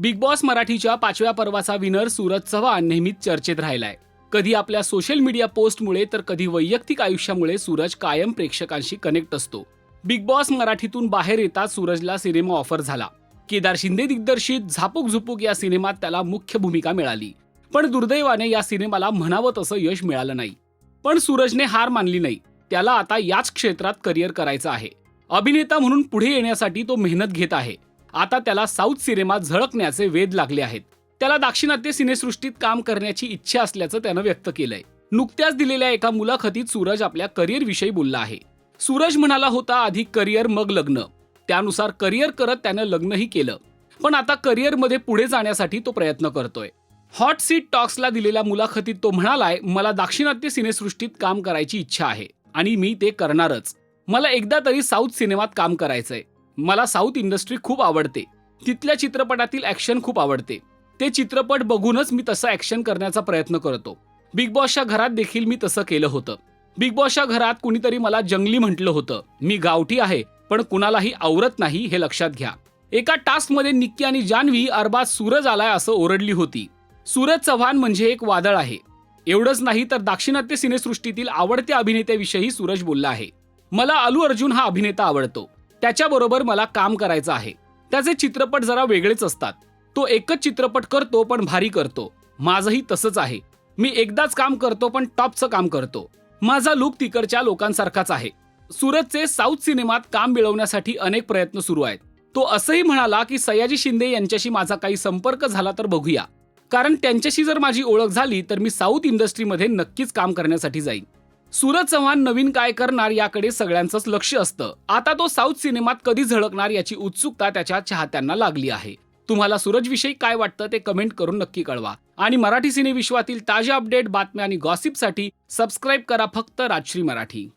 Big boss मराठीच्या 5व्या पर्वाचा विनर सूरज चव्हाण नेहमीच चर्चेत राहिलाय. कधी आपल्या सोशल मीडिया पोस्टमुळे तर कधी वैयक्तिक आयुष्यामुळे सूरज कायम प्रेक्षकांशी कनेक्ट असतो. बिग बॉस मराठीतून बाहेर येताच सूरजला सिनेमा ऑफर झाला. केदार शिंदे दिग्दर्शित झापूक झुपूक या सिनेमात त्याला मुख्य भूमिका मिळाली. पण दुर्दैवाने या सिनेमाला म्हणावं तसं यश मिळालं नाही. पण सूरजने हार मानली नाही. त्याला आता याच क्षेत्रात करिअर करायचं आहे. अभिनेता म्हणून पुढे येण्यासाठी तो मेहनत घेत आहे. आता त्याला साऊथ सिनेमात झळकण्याचे वेध लागले आहेत. त्याला दाक्षिणात्य सिनेसृष्टीत काम करण्याची इच्छा असल्याचं त्यानं व्यक्त केलंय. नुकत्याच दिलेल्या एका मुलाखतीत सूरज आपल्या करिअर विषयी बोलला आहे. सूरज म्हणाला होता आधी करिअर मग लग्न. त्यानुसार करिअर करत त्यानं लग्नही केलं. पण आता करिअरमध्ये पुढे जाण्यासाठी तो प्रयत्न करतोय. हॉट सीट टॉक्सला दिलेल्या मुलाखतीत तो म्हणालाय, मला दाक्षिणात्य सिनेसृष्टीत काम करायची इच्छा आहे आणि मी ते करणारच. मला एकदा तरी साऊथ सिनेमात काम करायचंय. मला साऊथ इंडस्ट्री खूप आवडते. तिथल्या चित्रपटातील ऍक्शन खूप आवडते. ते चित्रपट बघूनच मी तसं ऍक्शन करण्याचा प्रयत्न करतो. बिग बॉसच्या घरात देखील मी तसं केलं होतं. बिग बॉसच्या घरात कुणीतरी मला जंगली म्हटलं होतं. मी गावठी आहे पण कुणालाही आवरत नाही हे लक्षात घ्या. एका टास्कमध्ये निक्की आणि जान्हवी अरबाज सूरज आलाय असं ओरडली होती. सूरज चव्हाण म्हणजे एक वादळ आहे. एवढंच नाही तर दाक्षिणात्य सिनेसृष्टीतील आवडत्या अभिनेत्याविषयी सूरज बोलला आहे. मला अल्लू अर्जुन हा अभिनेता आवडतो. त्याच्याबरोबर मला काम करायचं आहे. त्याचे चित्रपट जरा वेगळेच असतात. तो एकच चित्रपट करतो पण भारी करतो. माझंही तसंच आहे. मी एकदाच काम करतो पण टॉपचं काम करतो. माझा लुक तिकडच्या लोकांसारखाच आहे. सूरजचे साऊथ सिनेमात काम मिळवण्यासाठी अनेक प्रयत्न सुरू आहेत. तो असंही म्हणाला की सयाजी शिंदे यांच्याशी माझा काही संपर्क झाला तर बघूया. कारण त्यांच्याशी जर माझी ओळख झाली तर मी साऊथ इंडस्ट्रीमध्ये नक्कीच काम करण्यासाठी जाईन. सूरज चव्हाण नवीन काय करणार याकडे सगळ्यांचंच लक्ष असतं. आता तो साऊथ सिनेमात कधी झळकणार याची उत्सुकता त्याच्या चाहत्यांना लागली आहे. तुम्हाला सूरजविषयी काय वाटतं ते कमेंट करून नक्की कळवा. आणि मराठी सिने विश्वातील ताज्या अपडेट, बातम्या आणि गॉसिपसाठी सबस्क्राईब करा फक्त राजश्री मराठी.